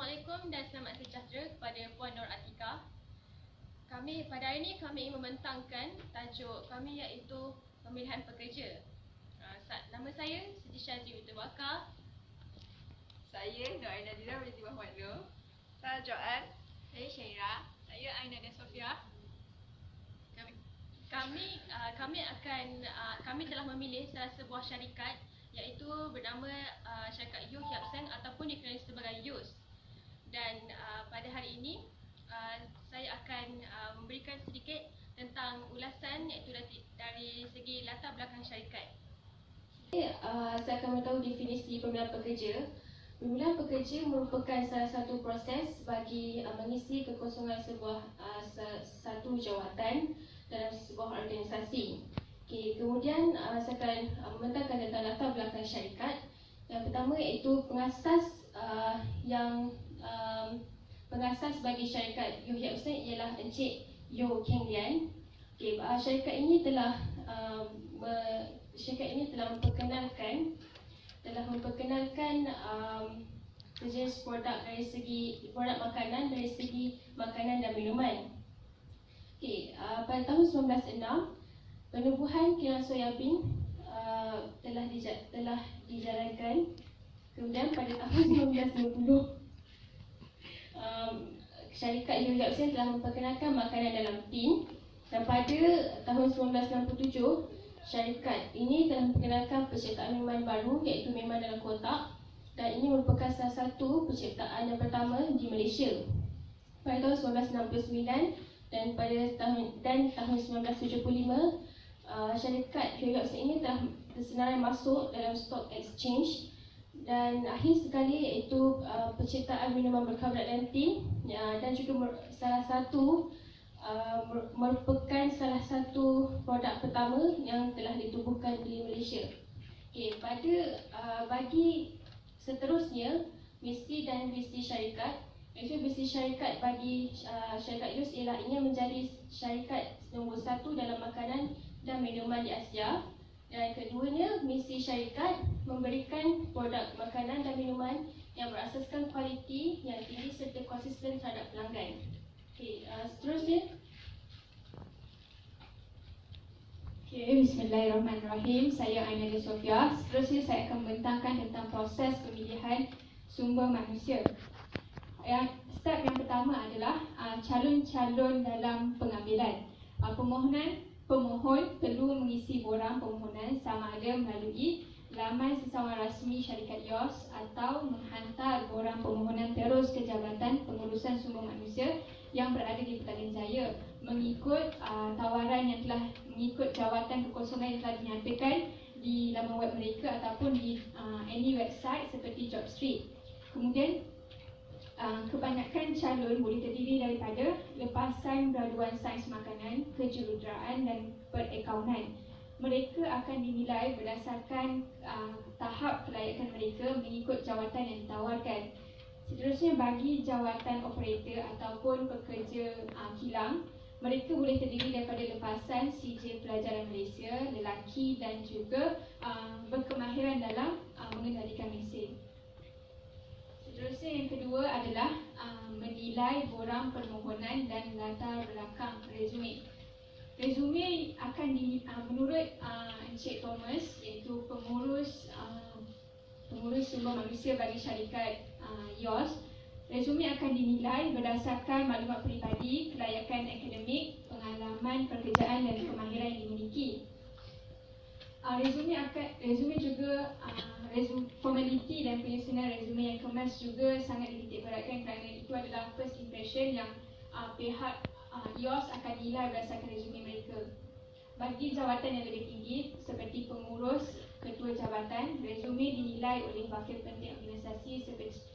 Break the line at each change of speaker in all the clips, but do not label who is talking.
Assalamualaikum dan selamat sejahtera kepada Puan Nur Atika. Pada hari ini kami ingin membentangkan tajuk kami iaitu pemilihan pekerja. Nama saya Siti Syazri Binti Bakar.
Saya Nur Aina Dira binti Muhammad Nur. Saya Joan.
Saya Syaira.
Saya Aina dan Sofia.
Kami telah memilih salah sebuah syarikat iaitu bernama syarikat Yo Hyap Seng ataupun dikenali sebagai YUS. Dan pada hari ini saya akan memberikan sedikit tentang ulasan iaitu dari segi latar belakang syarikat. Saya akan beritahu definisi pemilihan pekerja. Pemilihan pekerja merupakan salah satu proses bagi mengisi kekosongan satu jawatan dalam sebuah organisasi. Kemudian saya akan membentangkan tentang latar belakang syarikat. Yang pertama iaitu pengasas bagi syarikat Yo Hyap Seng ialah Encik Yo Keng Lian. Syarikat ini telah memperkenalkan jenis produk dari segi produk makanan dari segi makanan dan minuman. Pada tahun 1906 penubuhan kilang soya bean telah dijalankan. Kemudian pada tahun 1920 syarikat Yo Hyap Seng telah memperkenalkan makanan dalam tin, dan pada tahun 1967 syarikat ini telah memperkenalkan penciptaan minuman baru iaitu minuman dalam kotak, dan ini merupakan salah satu penciptaan yang pertama di Malaysia. Pada tahun 1969 dan tahun 1975 syarikat Yo Hyap Seng ini telah tersenarai masuk dalam stock exchange. Dan akhir sekali iaitu penciptaan minuman berkarbonat dalam tin, dan juga merupakan salah satu produk pertama yang telah ditubuhkan di Malaysia. Bagi seterusnya misi dan visi syarikat, iaitu visi syarikat bagi syarikat YUS ialah ingin menjadi syarikat nombor 1 dalam makanan dan minuman di Asia. Dan keduanya, misi syarikat memberikan produk makanan dan minuman yang berasaskan kualiti yang tinggi serta konsisten terhadap pelanggan. Seterusnya.
Bismillahirrahmanirrahim. Saya Aina dan Sofia. Seterusnya saya akan membentangkan tentang proses pemilihan sumber manusia. Step yang pertama adalah calon-calon dalam pengambilan. Pemohon perlu mengisi borang permohonan sama ada melalui laman sesawan rasmi syarikat YOS atau menghantar borang permohonan terus ke Jabatan Pengurusan Sumber Manusia yang berada di Petaling Jaya mengikut tawaran yang telah mengikut jawatan kekosongan yang telah dinyatakan di laman web mereka ataupun di any website seperti JobStreet. Kemudian kebanyakan calon boleh terdiri daripada lepasan graduan sains makanan, kejuruteraan dan perakaunan. Mereka akan dinilai berdasarkan tahap kelayakan mereka mengikut jawatan yang ditawarkan. Seterusnya, bagi jawatan operator ataupun pekerja kilang, mereka boleh terdiri daripada lepasan CJ Pelajaran Malaysia, lelaki dan juga berkemahiran dalam mengendalikan mesin. Seterusnya yang kedua adalah menilai borang permohonan dan latar belakang resume. Resume akan menurut Encik Thomas iaitu pengurus sumber manusia bagi syarikat YOS, resume akan dinilai berdasarkan maklumat peribadi, kelayakan akademik, pengalaman pekerjaan dan kemahiran yang dimiliki. Resume juga formaliti dan penyusunan resume yang kemas juga sangat dititik beratkan kerana itu adalah first impression yang pihak YOS akan nilai berdasarkan resume mereka. Bagi jawatan yang lebih tinggi seperti pengurus, ketua jabatan, resume dinilai oleh wakil penting organisasi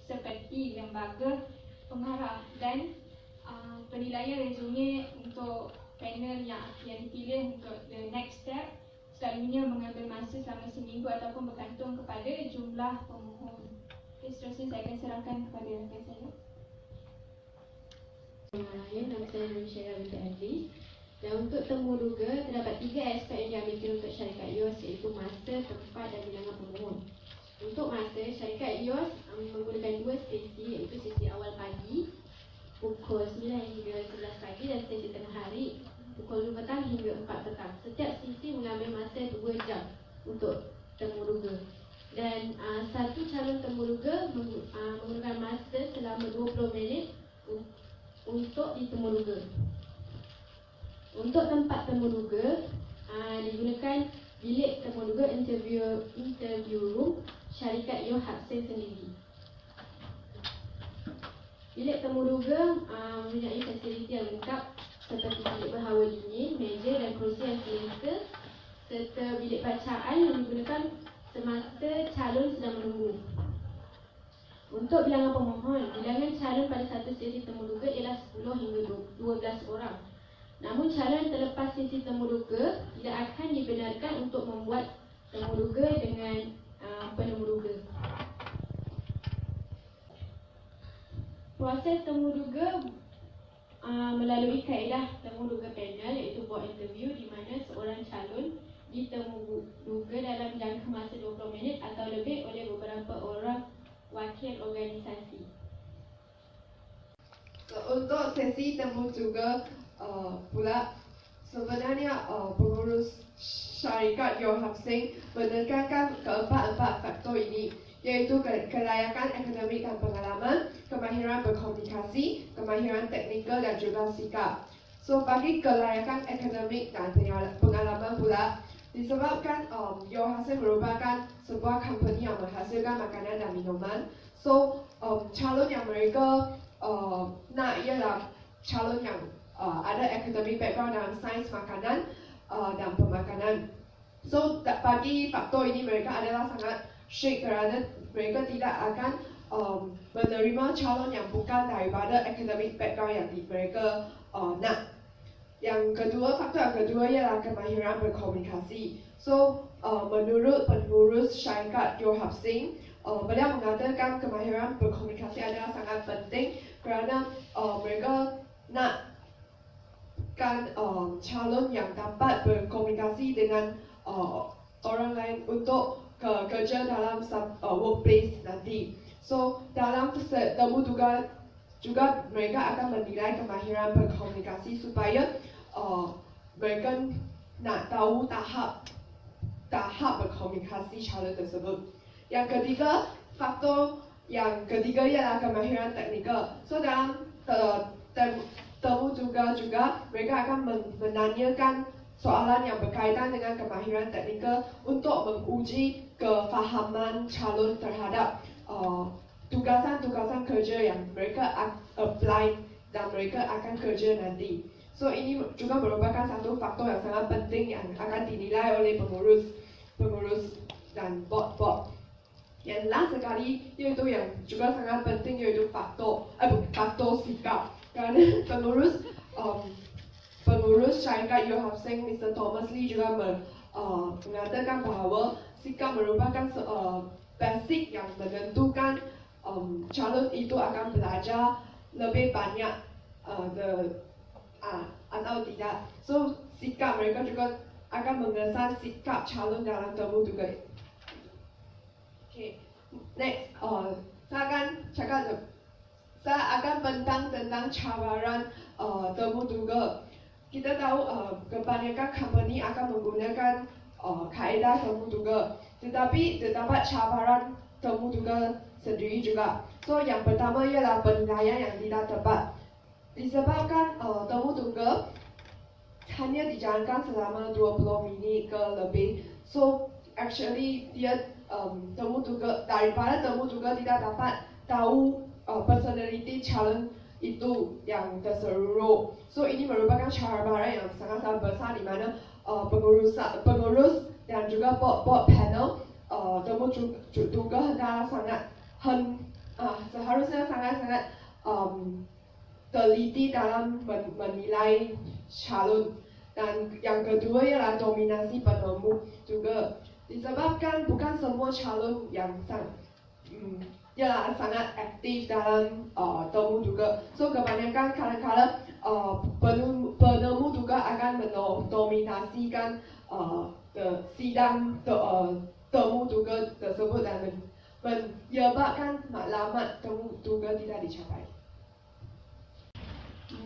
seperti lembaga pengarah, dan penilaian resume untuk panel yang dipilih untuk the next step selalunya mengambil masa selama seminggu ataupun bergantung kepada jumlah pemohon. Seterusnya saya akan serahkan kepada rakan saya.
Nama saya Nur Syaira binti Adli. Dan untuk temu duga, terdapat 3 aspek yang diambilkan untuk syarikat YOS iaitu masa, tempat dan bilangan pemohon. Untuk masa, syarikat YOS menggunakan 2 sesi iaitu sesi awal
pukul 9 hingga 11 pagi dan sesi tengah hari pukul 2 petang hingga 4 petang. Setiap sesi mengambil masa 2 jam untuk temuruga. Dan satu calon temuruga menggunakan masa selama 20 minit untuk ditemuruga. Untuk tempat temuruga digunakan bilik temuruga interview room syarikat Yo Hapsen sendiri. Bilik temuruga mempunyai fasiliti yang lengkap seperti bilik berhawa dingin, meja dan kerusi yang selesa serta bilik bacaan yang digunakan semasa calon sedang menunggu. Untuk bilangan pemohon, bilangan calon pada satu sesi temuruga ialah 10 hingga 12 orang. Namun calon terlepas sesi temuruga tidak akan dibenarkan untuk membuat temuruga dengan penemuruga. Proses temuruga melalui kaedah temuruga panel iaitu board interview di mana seorang calon ditemuruga dalam jangka masa 20 minit atau lebih oleh beberapa orang wakil organisasi.
Untuk sesi temuruga pula sebenarnya pengurus syarikat Yo Hapsen menekankan keempat faktor ini, iaitu kelayakan akademik dan pengalaman, kemahiran berkomunikasi, kemahiran teknikal dan juga sikap. So bagi kelayakan akademik dan pengalaman pula, disebabkan Yo Hapsen merupakan sebuah company yang menghasilkan makanan dan minuman. So calon yang mereka nak ialah calon yang ada academic background dalam sains makanan dan pemakanan. So bagi faktor ini mereka adalah sangat strict kerana mereka tidak akan menerima calon yang bukan daripada academic background yang mereka nak. Faktor yang kedua ialah kemahiran berkomunikasi. So menurut pengurus syarikat Yo Hapsen, beliau mengatakan kemahiran berkomunikasi adalah sangat penting kerana mereka nak calon yang dapat berkomunikasi dengan orang lain untuk kerja dalam workplace nanti. So dalam temuruga juga mereka akan menilai kemahiran berkomunikasi supaya mereka nak tahu tahap berkomunikasi calon tersebut. Faktor yang ketiga ialah kemahiran teknikal. So dalam temuruga juga mereka akan menanyakan soalan yang berkaitan dengan kemahiran teknikal untuk menguji kefahaman calon terhadap tugasan-tugasan kerja yang mereka apply dan mereka akan kerja nanti. So ini juga merupakan satu faktor yang sangat penting yang akan dinilai oleh pengurus dan board. Yang last sekali iaitu yang juga sangat penting iaitu faktor sikap. Kerana pengurus syarikat Yo Hapsen Mr. Thomas Lee juga mengatakan bahawa sikap merupakan basic yang menentukan calon itu akan belajar lebih banyak atau tidak. So sikap mereka juga akan mengesan sikap calon dalam temuruga. Okay, next saya akan bentang tentang cabaran temuruga. Kita tahu kebanyakan company akan menggunakan kaedah temuruga, tetapi terdapat cabaran temuruga sendiri juga. So yang pertama ialah penilaian yang tidak tepat. Disebabkan temuruga hanya dijalankan selama 20 minit ke lebih. So actually daripada temuruga tidak dapat tahu personality calon itu yang terseluruh. So ini merupakan cabaran yang sangat-sangat besar di mana pengurus dan juga board panel temuruga hendaklah seharusnya sangat-sangat teliti dalam menilai calon. Dan yang kedua ialah dominasi penemu juga. Disebabkan bukan semua calon yang sangat aktif dalam temuruga. So kebanyakan kadang-kadang penemu juga akan mendominasikan sidang temuruga tersebut dan menyebabkan matlamat temuruga tidak dicapai.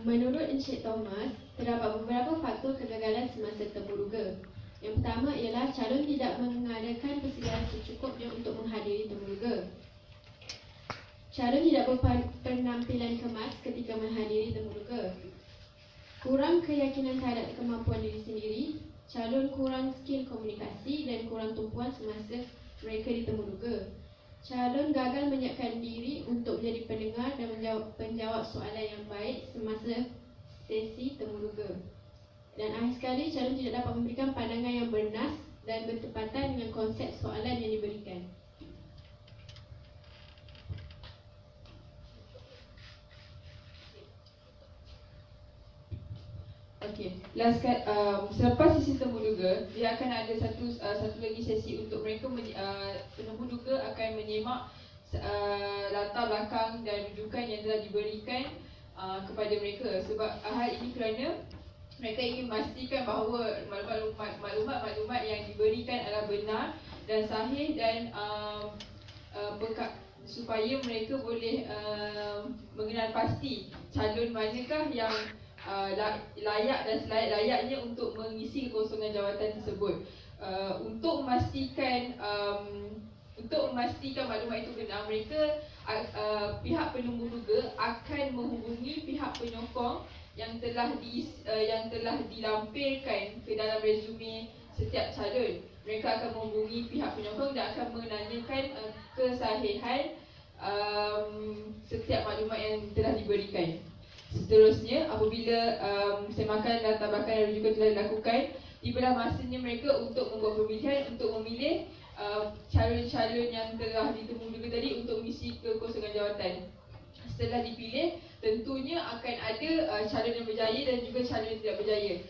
Menurut Encik Thomas, terdapat beberapa faktor kegagalan semasa temuruga. Yang pertama ialah calon tidak mengadakan persediaan secukupnya untuk menghadiri temuruga. Calon tidak berpenampilan kemas ketika menghadiri temuruga. Kurang keyakinan terhadap kemampuan diri sendiri, calon kurang skill komunikasi dan kurang tumpuan semasa mereka di temuruga. Calon gagal menyiapkan diri untuk menjadi pendengar dan menjawab soalan yang baik semasa sesi temuruga. Dan akhir sekali, calon tidak dapat memberikan pandangan yang bernas dan bertepatan dengan konsep soalan yang diberikan.
Okey, selepas sesi temuduga, dia akan ada satu lagi sesi untuk mereka temuduga akan menyemak latar belakang dan rujukan yang telah diberikan kepada mereka. Sebab hal ini kerana mereka ingin memastikan bahawa maklumat yang diberikan adalah benar dan sahih dan supaya mereka boleh mengenal pasti calon manakah yang layak dan selayak-layaknya untuk mengisi kekosongan jawatan tersebut. Untuk memastikan maklumat itu benar, mereka pihak penemuduga akan menghubungi pihak penyokong yang telah dilampirkan ke dalam resume setiap calon. Mereka akan menghubungi pihak penyokong dan akan menanyakan kesahihan setiap maklumat yang telah diberikan. Seterusnya, apabila semakan latar belakang dan rujukan telah dilakukan, tibalah masanya mereka untuk membuat pemilihan untuk memilih calon-calon yang telah ditemuduga tadi untuk mengisi kekosongan jawatan. Setelah dipilih, tentunya akan ada calon yang berjaya dan juga calon yang tidak berjaya.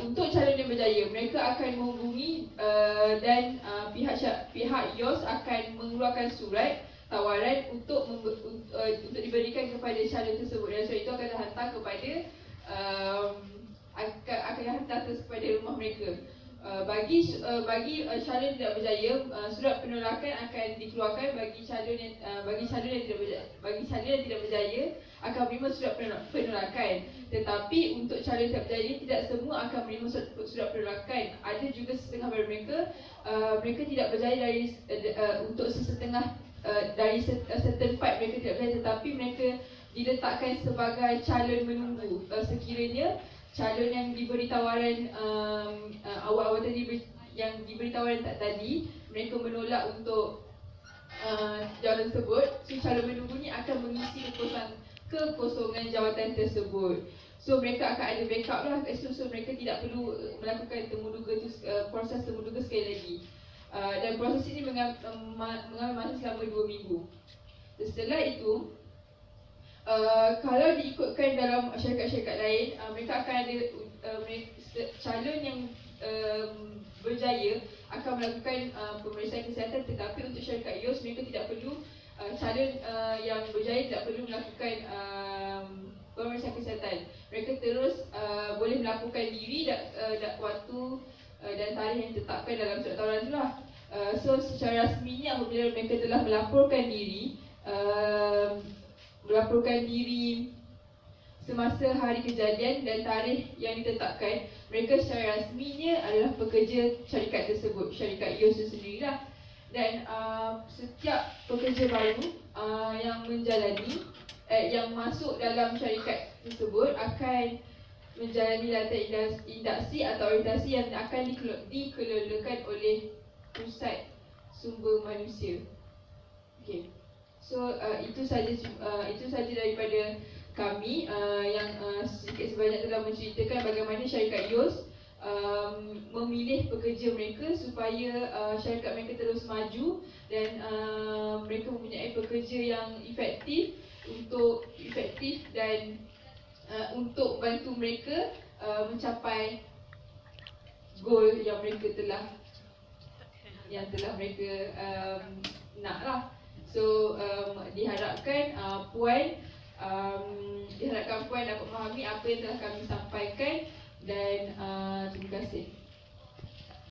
Untuk calon yang berjaya, mereka akan menghubungi dan pihak YOS akan mengeluarkan surat tawaran untuk diberikan kepada calon tersebut, dan surat itu akan dihantar kepada rumah mereka. Bagi calon tidak berjaya, surat penolakan akan dikeluarkan. Bagi calon yang tidak berjaya akan menerima surat penolakan. Tetapi untuk calon tidak berjaya, tidak semua akan menerima surat penolakan. Ada juga setengah dari mereka tidak berjaya untuk sesetengah dari certain part mereka tidak berjaya, tetapi mereka diletakkan sebagai calon menunggu. Sekiranya calon yang diberi tawaran awal-awal tadi, yang diberi tawaran tadi, mereka menolak untuk jawatan tersebut, so calon menunggu ni akan mengisi kekosongan jawatan tersebut. So mereka akan ada backup lah, so mereka tidak perlu melakukan proses temuduga sekali lagi. Dan proses ini mengambil masa selama 2 minggu. Setelah itu, kalau diikutkan dalam syarikat-syarikat lain, mereka akan ada calon yang berjaya akan melakukan pemeriksaan kesihatan, tetapi untuk syarikat YOS mereka tidak perlu, calon yang berjaya tidak perlu melakukan pemeriksaan kesihatan. Mereka terus boleh melakukan diri waktu dan tarikh yang ditetapkan dalam surat tawaran itu lah. So secara rasminya apabila mereka telah melaporkan diri semasa hari kejadian dan tarikh yang ditetapkan, mereka secara rasminya adalah pekerja syarikat tersebut, syarikat YOS itu sendirilah. Dan setiap pekerja baru yang masuk dalam syarikat tersebut akan menjalani latihan induksi atau orientasi yang akan dikelolakan oleh Pusat Sumber Manusia. Okay. So itu saja daripada kami yang sedikit sebanyak telah menceritakan bagaimana syarikat YOS memilih pekerja mereka supaya syarikat mereka terus maju dan mereka mempunyai pekerja yang efektif dan untuk bantu mereka mencapai goal yang mereka telah mereka nak lah. So diharapkan Puan dapat memahami apa yang telah kami sampaikan dan terima kasih.